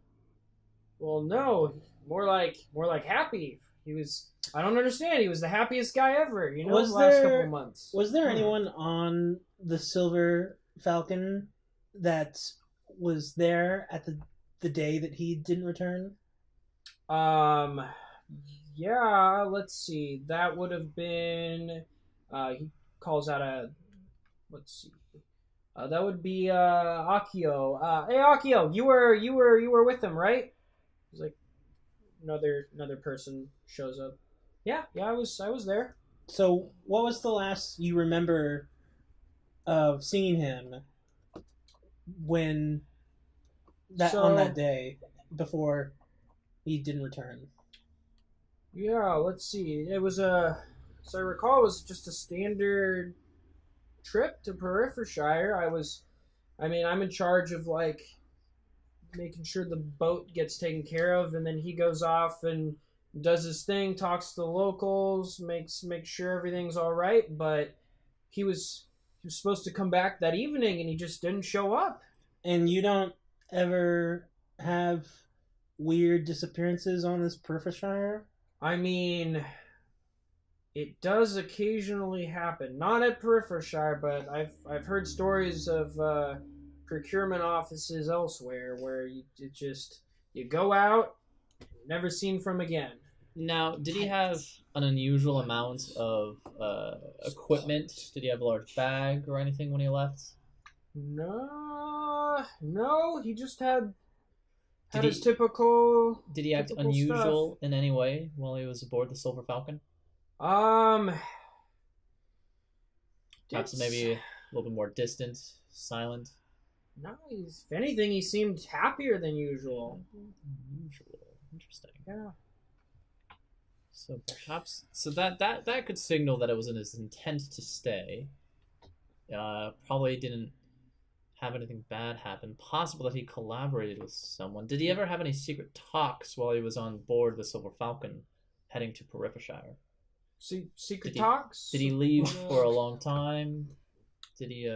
well, no, more like happy. He was. I don't understand. He was the happiest guy ever. You know, Was the last there- couple of months. Was there anyone on the Silver Falcon that was there at the day that he didn't return? Yeah. Let's see. That would have been. He calls out a. Let's see. That would be Akio. Hey Akio, you were with him, right? He's like, another person shows up. Yeah, I was there. So, what was the last you remember of seeing him on that day before he didn't return? Yeah, let's see. It was so I recall it was just a standard trip to Periphershire. I'm in charge of like making sure the boat gets taken care of, and then he goes off and does his thing, talks to the locals, makes sure everything's all right. But he was supposed to come back that evening, and he just didn't show up. And you don't ever have weird disappearances on this Periphershire? I mean, it does occasionally happen. Not at Periphershire, but I've heard stories of procurement offices elsewhere where you go out, never seen from again. Now, did he have an unusual amount of equipment? Did he have a large bag or anything when he left? No, he just had Did his he- typical. Did he act Typical unusual in any way while he was aboard the Silver Falcon? Perhaps it's- maybe a little bit more distant, silent. No, if anything, he seemed happier than usual. Unusual. Interesting. Yeah. So perhaps that could signal that it was in his intent to stay. Probably didn't have anything bad happen. Possible that he collaborated with someone. Did he ever have any secret talks while he was on board the Silver Falcon, heading to Periphershire? Secret Did he- talks? Did he leave for a long time? Did he?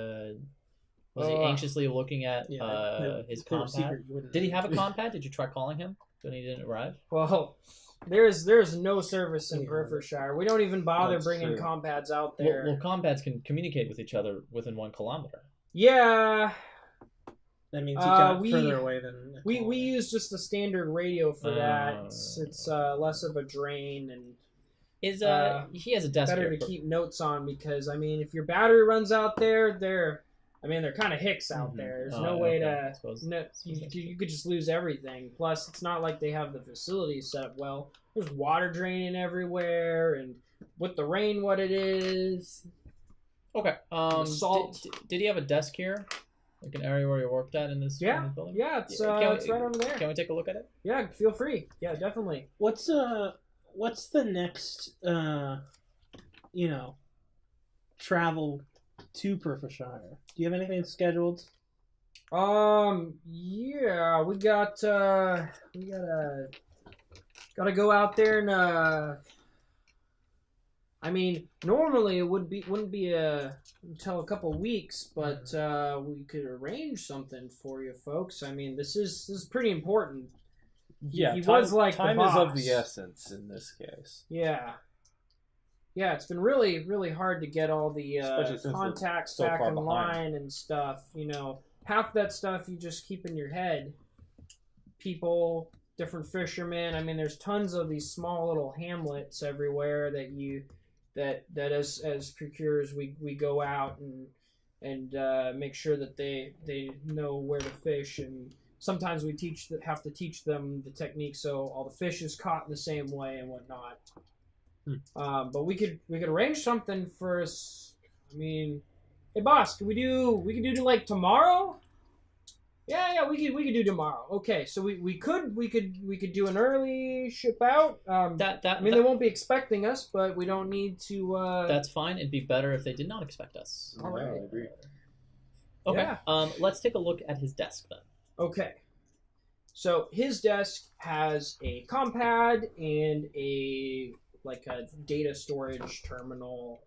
Was he anxiously looking at his if it were compad? secret, you wouldn't Did he know. have a compad? Did you try calling him when he didn't arrive? Well, there's no service in Yeah. Periphershire. We don't even bother That's bringing true. compads out there. Well, compads can communicate with each other within 1 kilometer. Yeah, That means he got we- further away than... we use just a standard radio for that. Oh. It's less of a drain and He has a desk better here to for- keep notes on because if your battery runs out there, they're kind of hicks out Mhm. there. There's Oh, no way okay. to. I suppose- No, you could just lose everything. Plus, it's not like they have the facilities set up well. There's water draining everywhere, and with the rain, what it is. Okay. salt. Did he have a desk here? Like an area where he worked at in this building? Yeah, it's Can it's right over there. Can we take a look at it? Yeah, feel free. Yeah, definitely. What's the next travel to Periphershire? Do you have anything scheduled? Yeah, we gotta go out there and normally it wouldn't be until a couple weeks, but we could arrange something for you folks. This is pretty important. Yeah, He time, was like the time is of boss. the essence in this case. Yeah. Yeah, it's been really, really hard to get all the Especially since we're contacts so back far in behind. line and stuff. Half that stuff you just keep in your head. People, different fishermen. There's tons of these small little hamlets everywhere that as procurers we go out and make sure that they know where to fish, and sometimes we have to teach them the technique so all the fish is caught in the same way and whatnot. But we could arrange something for us. Hey boss, we could do like tomorrow? Yeah, we could do tomorrow. Okay, so we could do an early ship out. They won't be expecting us, but we don't need to. That's fine. It'd be better if they did not expect us. All right. I agree. Okay. Yeah. Let's take a look at his desk then. Okay. So his desk has a compad and a data storage terminal.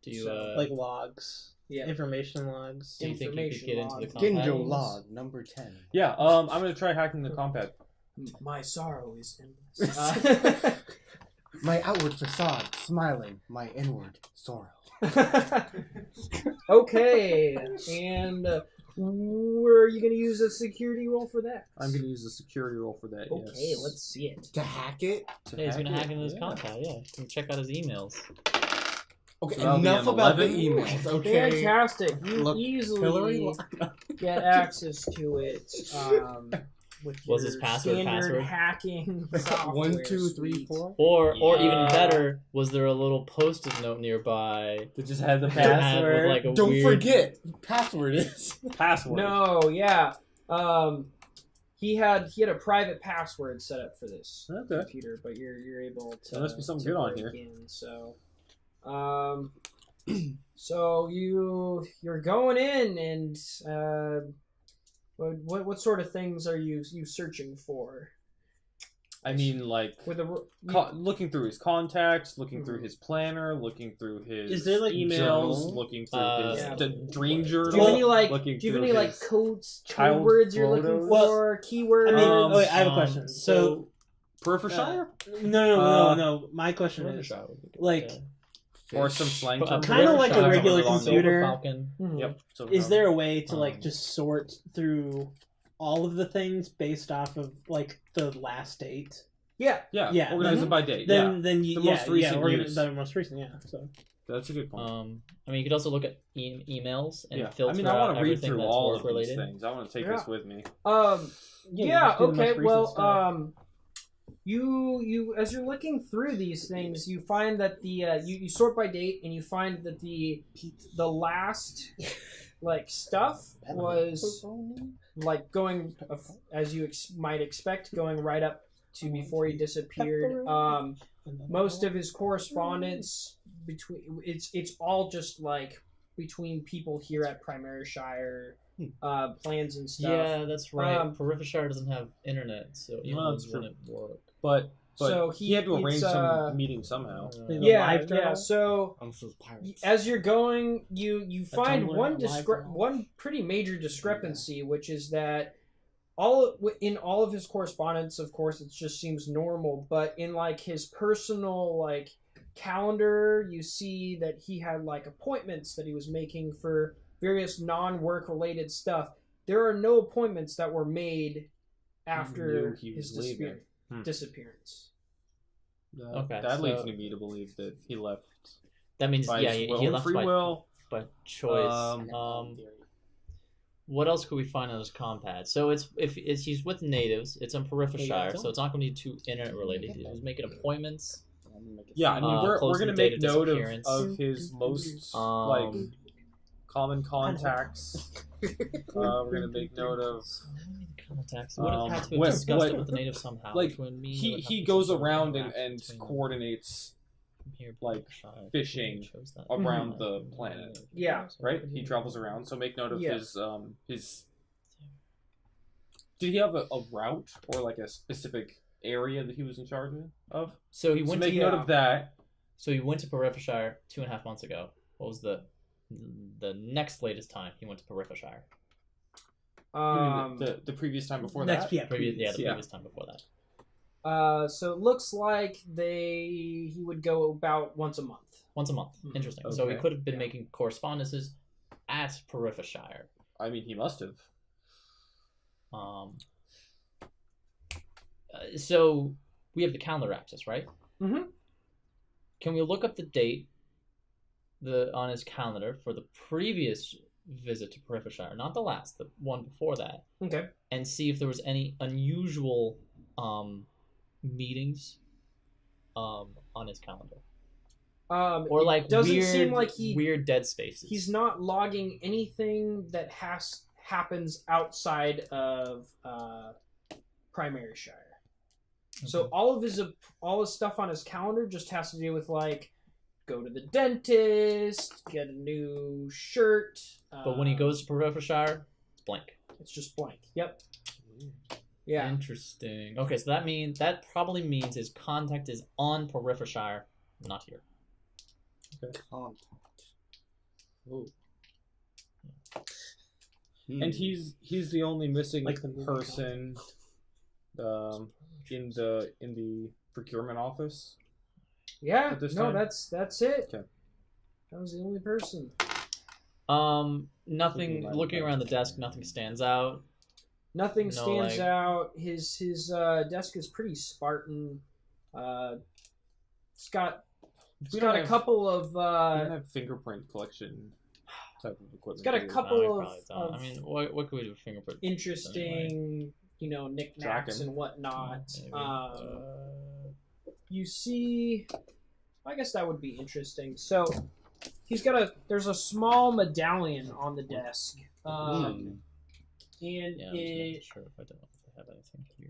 Do you Like logs, Yeah. information logs. do you think you could information get into the logs. compact? Ginjo log number 10. Yeah, I'm gonna try hacking the compad. My sorrow is endless. My outward facade, smiling. My inward, sorrow. Okay, and were you going to use a security roll for that? I'm going to use a security roll for that. Okay, yes. let's see it. To hack it? Yeah, he's gonna hack into his contact. Yeah, and check out his emails. Okay, So that'll be enough an about the 11. emails, okay? Fantastic. You Look, Hillary, easily get access to it with What's your his password, standard password? hacking software 1, 2, 3, suite. 4. Or even Yeah. better, was there a little post-it note nearby They just had the that had password. with like a Don't weird... forget, password is. Password. No, yeah. He had a private password set up for this Okay. computer, but you're able to. There must be something to good on break here. in, so, so you're going in, and what sort of things are you searching for? I mean, like, With a looking through his contacts, looking through his planner, looking through his Is there, like, emails, journal? looking through his Yeah. dream journal. do you have any looking do you have through any like his code child words you're looking photos. for? Keywords. I mean, Um, wait, I have a question. So, Perthshire? no. My question is, Perthshire would be good, like, yeah. Or some slang term. Kinda like a Perthshire, regular Silver computer. Falcon. Mhm. Yep. So, is there a way to like Um, just sort through all of the things based off of like the last date? Yeah. Yeah, Yeah, organize then- it by date. Then you, The most recent use. the most recent, yeah. So That's a good point. I mean, you could also look at emails and yeah, filter I mean, I out want to read everything through that's all work of these related. things. I want to take Yeah. this with me. Yeah. just do the most Okay. recent Well, stuff. you as you're looking through these things, you find that the you sort by date, and you find that the last like stuff was like going as you might expect, going right up to before he disappeared. Most of his correspondence between it's all just like between people here at Primary Shire, plans and stuff. Yeah, that's right. Um, doesn't have internet, so that's emails true. wouldn't work. But So he had to arrange it's, some meeting somehow. Yeah, live journal? yeah. So Pirates. as you're going, you find Tumblr, one live journal. one pretty major discrepancy, which is that in all of his correspondence, of course, it just seems normal, but in like his personal like calendar, you see that he had like appointments that he was making for various non-work related stuff. There are no appointments that were made after Knew he his was leaving. disappearance. Okay, That leads so- me to believe that he left That means by yeah, his he will and left free by, will. by choice. Um, What else could we find on his compad? So if he's with natives, it's in Periphershire, so it's not going to be too internet related. He's making appointments. Yeah, I mean, we're close going to to the make date of note disappearance. of his most like common contacts. We're going to make note of Contacts. Would have had to have what- discussed what- it with the natives somehow. like, between me, he goes around and coordinates here, like, Periphershire. fishing Chose that. around the planet, Yeah. right? He travels around, so make note of Yeah. his. Did he have a route or like a specific area that he was in charge of? So he So went make to note of that. So he went to Periphershire 2.5 months ago. What was the next latest time he went to Periphershire? The previous time before next, that. yeah, The Yeah. previous time before that. So it looks like he would go about once a month. Once a month. Interesting. So he Okay. could have been making correspondences at Periphershire. I mean, he must have. So we have the calendar access, right? Mhm. Can we look up the date on his calendar for the previous visit to Periphershire, not the last, the one before that, Okay. and see if there was any unusual meetings on his calendar, or it like doesn't weird, seem like weird dead spaces. he's not logging anything that happens outside of Primary Shire. So all his stuff on his calendar just has to do with like go to the dentist, get a new shirt. But when he goes to Periphershire, it's blank. it's just blank. Yep. Yeah. Interesting. Okay, so that probably means his contact is on Periphershire, not here. And he's the only missing Like the movie person In the procurement office. Yeah, At this no, time? that's it. Okay. That was the only person. Nothing. Looking around the desk, nothing stands out. Nothing No, stands like- out. His desk is pretty Spartan. It's got We got don't a have- couple of we don't have fingerprint collection type of equipment. it's got a do we? couple No, we of, probably don't. I mean, what could we do with fingerprint? interesting, knickknacks Tracking. and whatnot. Maybe. You see, I guess that would be interesting. So he's got there's a small medallion on the desk, and Yeah, I'm just it not sure if I have anything here.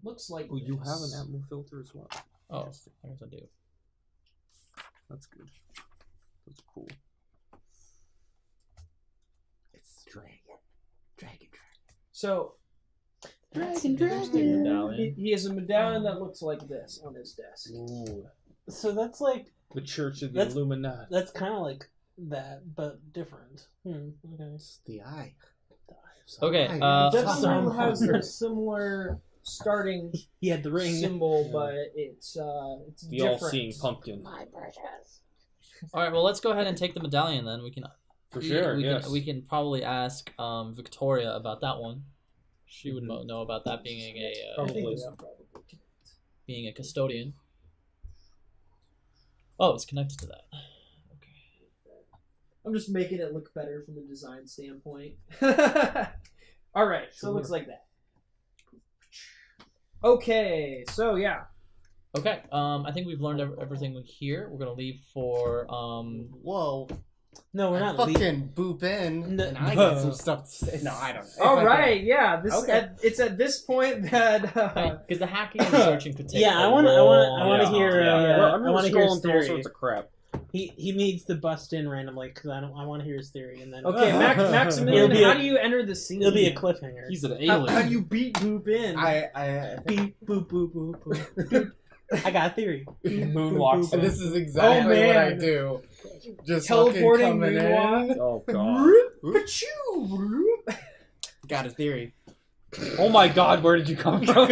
looks like Oh, you have an this. Atmo filter as well. Oh, I guess I do. That's good. That's cool. It's the dragon. So Interesting medallion. he has a medallion that looks like this on his desk. Ooh. So that's like The Church of the That's- Illuminati. that's kind of like that, but different. Okay. It's the eye. Okay, Eye. That some- one has a similar starting He had the ring. symbol, Yeah. but it's The different. all-seeing pumpkin. All right, well, let's go ahead and take the medallion then. We can For sure, yes. we can probably ask Victoria about that one. She would know about that being a Probably. being a custodian. Oh, it's connected to that. I'm just making it look better from a design standpoint. All right, so it looks like that. Okay, so yeah. Okay, I think we've learned everything here. We're gonna leave for Whoa. No, we're I not fucking leaving. boop in, No. and I get some stuff to say. No, I don't. All right, yeah. This Okay. it's at this point that because the hacking and searching could take. Yeah, a I want long to time. hear. Yeah. Well, I'm I want to hear his scrolling through all theory. sorts of crap. He needs to bust in randomly because I want to hear his theory, and then okay, Maximillion. It'll be How a- do you enter the scene? it'll be a cliffhanger. He's an How alien. do you beat Boop in? I beep boop boop boop boop. I got a theory. Moonwalks and in. this is exactly Oh, what I man. do. Just Teleporting fucking coming in. Oh god. Pachoo! Got a theory. Oh my god, where did you come from?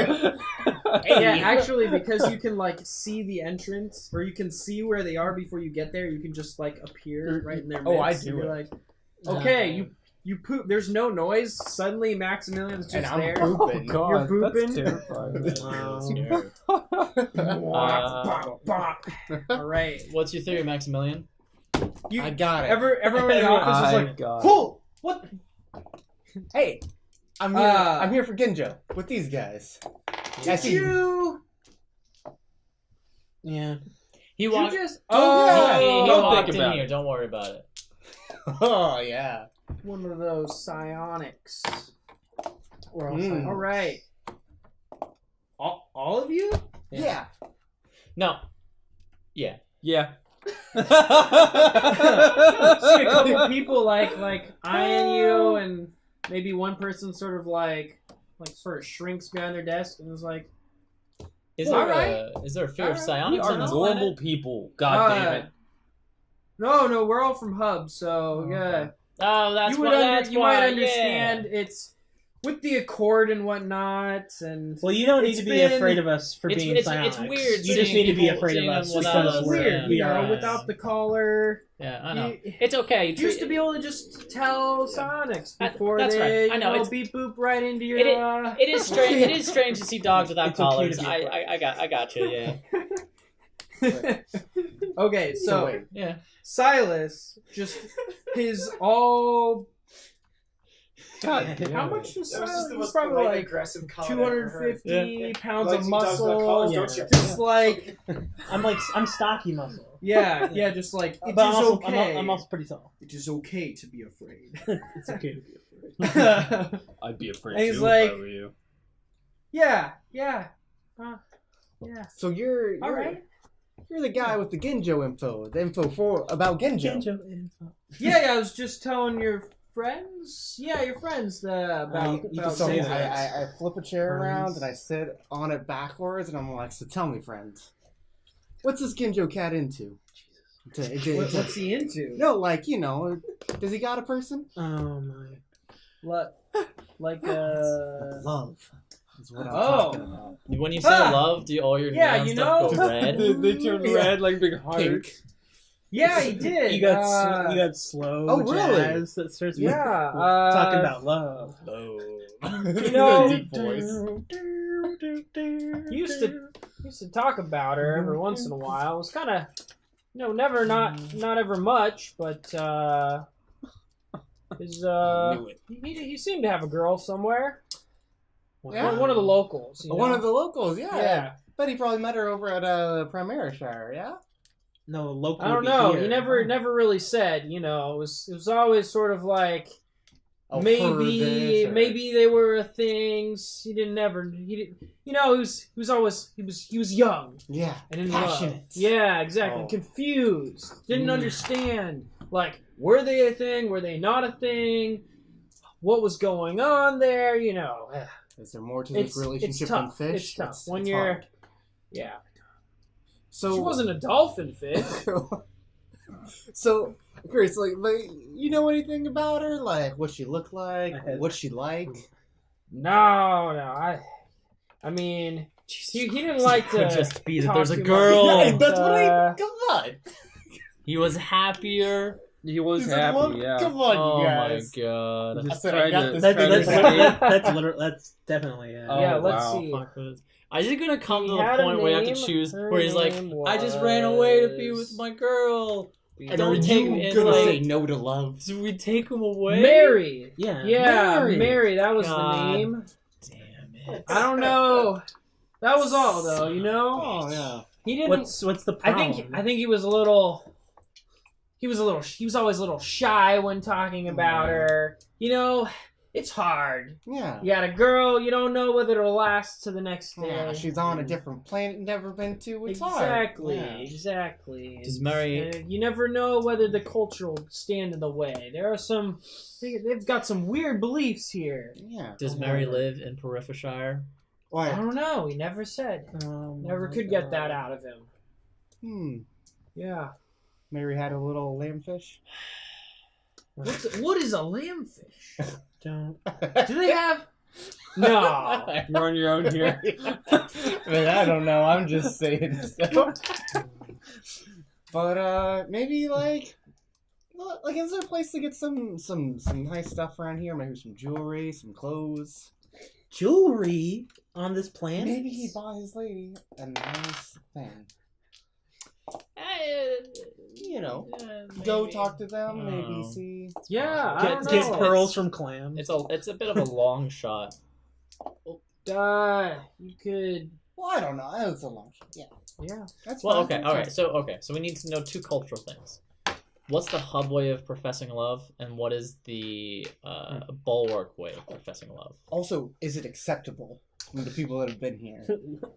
Yeah, actually, because you can see the entrance, or you can see where they are before you get there. You can just appear right in their midst. Oh, I and do you're it. like, okay, you poop. There's no noise. Suddenly, Maximilian's just And I'm there. pooping. God, You're booping? that's terrifying. All right, What's your theory, Maximilian? you. I got it. Everyone in the office is like, God. "Cool, what?" Hey, I'm here. I'm here for Ginjo with these guys. Did you? Yeah. He You walked. just? He Don't walked think in about here. it. Don't worry about it. Oh yeah. One of those psionics. We're all Mm. silent. All right. All of you? Yeah. No. Yeah. Yeah. See a couple people like eyeing you, and maybe one person sort of shrinks behind their desk and is like, Is Well, there alright. is there a fear of Alright. psionics We are on this normal planet? people. God damn it. No, we're all from Hub, so yeah. Oh, that's You why. would That's you why. might understand it's with the Accord and whatnot, and Well, you don't need It's to be been- afraid of us for It's- being it's psionics. weird You just seeing need to be people- afraid of seeing us them without because us, we're weird, yeah. without the collar. Yeah, I know. You It's okay. you used to be able to just tell Sonics before That's they right. I know, it's- beep boop right into your. It is strange. It is strange to see dogs without It's okay to collars. be I got you. Yeah. Okay, so wait. Yeah. Silas just his all. God damn How it. much does That was just Silas? the He's most probably polite, like aggressive comment I've ever heard. 250 pounds Like of he does with muscle. collars, Yeah. don't you? Just like I'm stocky muscle. yeah, just like it is But I'm also, okay. I'm also pretty tall. It is okay to be afraid. It's okay to be afraid. I'd be afraid And he's too like- if I were you. yeah. So you're All right. You're the guy with the Ginjo info. The info about Ginjo. Ginjo info. Yeah, I was just telling your friends. Yeah, your friends about. you about can So say this. that. I flip a chair around Friends. and I sit on it backwards and I'm like, so tell me, friend, what's this Ginjo cat into? What's he into? No, does he got a person? Oh my. Like Love. Is what I'm Oh. talking about. When you say Ah! love, do all your Yeah, neon you stuff know. go red? They turn Yeah. red like big hearts. Pink. Yeah, he did. You got slow Oh, really? jazz that starts Yeah, talking about love. You know, deep voice. He used to talk about her every once in a while. It was kind of, never not ever much, but his knew it. he seemed to have a girl somewhere. Yeah. One of the locals. One of the locals, yeah. Yeah. Bet he probably met her over at Primera Shire, yeah? No, local. I don't would be know. here. He never really said. It was always sort of like Oh, heard this, or- maybe they were things. He didn't. He was young Yeah. and in Passionate. love. Yeah, exactly. Oh. Confused. Didn't understand. Like, were they a thing? Were they not a thing? What was going on there? Is there more to this relationship than tough. fish? It's tough It's when you're. hard. Yeah. So She wasn't a dolphin fish. So, Chris, like, you know anything about her? Like, what she looked like? What she like? No. I mean, he didn't like to Could just be that talk there's a too much. girl. Yeah, that's what Uh, I... Come on! He was happier. He was He said, "Look, happy, yeah. Come on, Oh you my guys. god. I Just said, tried I got to- this. That's tried to literally, escape. that's definitely Oh, Yeah, let's wow. see. Fuck this. Is it gonna come He to the had a point where you have to name. choose Her where he's like, name I just ran away to be with was- my girl. And Don't are take you it's gonna like- say no to love? So we take him away? Mary. Yeah. Yeah, Mary. Mary. That was God. the name. Damn it. I don't know. That was all, though. Oh, yeah. He didn't. What's the I problem? think he was a little. He was always a little shy when talking about her. It's hard. Yeah. You got a girl, you don't know whether it'll last to the next day. Yeah, she's on a different planet never been to. It's hard. Exactly, Yeah. exactly. Does Mary- And you never know whether the culture will stand in the way. There are some. They've got some weird beliefs here. Yeah. Does Mary live in Periphershire? I Why? don't know. He never said. Never could get that out of him. Yeah. Mary had a little lambfish. What is a lambfish? Don't. Do they have? No. You're on your own here. Man, I don't know. I'm just saying stuff. But maybe like is there a place to get some nice stuff around here? Maybe some jewelry, some clothes. Jewelry on this planet? Maybe he bought his lady a nice thing. Go talk to them. Maybe Oh. see. Yeah, I don't Get know. pearls from clams. It's a bit of a long shot. You could. Well, I don't know. It's a long shot. Yeah, Yeah. that's Well, fine. okay, all right. So we need to know two cultural things. What's the hub way of professing love, and what is the bulwark way of professing love? Also, is it acceptable from the people that have been here?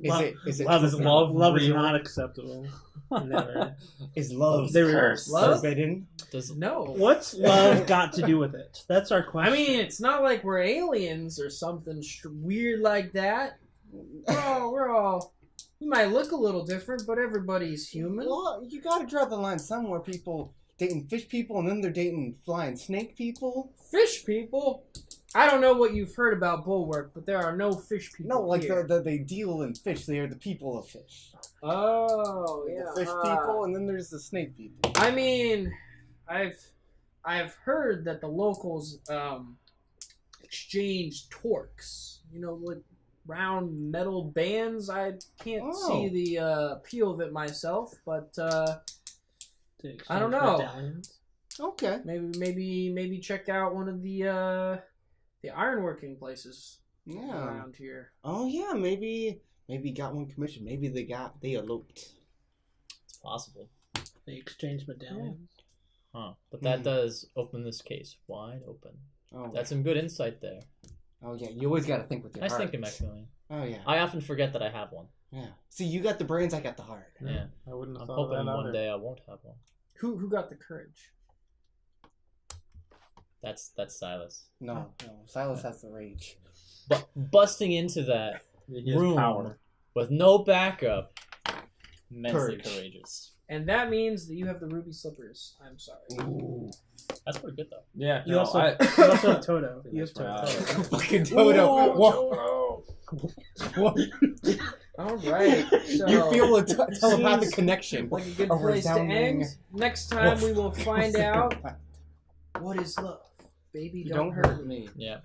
Is it love is love is real? not acceptable. Never. Is love They were- forbidden? Does No. What's love got to do with it? That's our I question. mean, it's not like we're aliens or something weird like that. We're all. We might look a little different, but everybody's human. Well, you gotta draw the line somewhere. People dating fish people, and then they're dating flying snake people. Fish people. I don't know what you've heard about Bulwark, but there are no fish people. No, like here. they deal in fish. They are the people of fish. Oh, yeah. The fish people, and then there's the snake people. I mean, I've heard that the locals exchange torques. Like round metal bands. I can't see the appeal of it myself, but I don't know. Medallions. Okay. maybe check out one of the ironworking places Yeah. around here. Oh yeah. Maybe got one commission. Maybe they eloped. it's possible? They exchange medallions. Huh? But that does open this case wide open. Oh. That's some good insight there. Oh yeah. You always gotta think with your Nice heart. thinking, Maximillion. Oh yeah. I often forget that I have one. Yeah. See, you got the brains. I got the heart. Yeah, I wouldn't have I'm thought of hoping that one either. day I won't have one. Who got the courage? That's Silas. No. Silas has the rage. But busting into that He has room power. with no backup, immensely Courage. courageous. And that means that you have the ruby slippers. I'm sorry. Ooh. That's pretty good though. Yeah. You no, also I, you also have Toto. You have That's Toto. right. Fucking Toto. Whoa, All right. So You feel a telepathic seems connection. like a good A place to resounding end. Next time we will find out what is love. Baby, You don't hurt me. me. Yeah.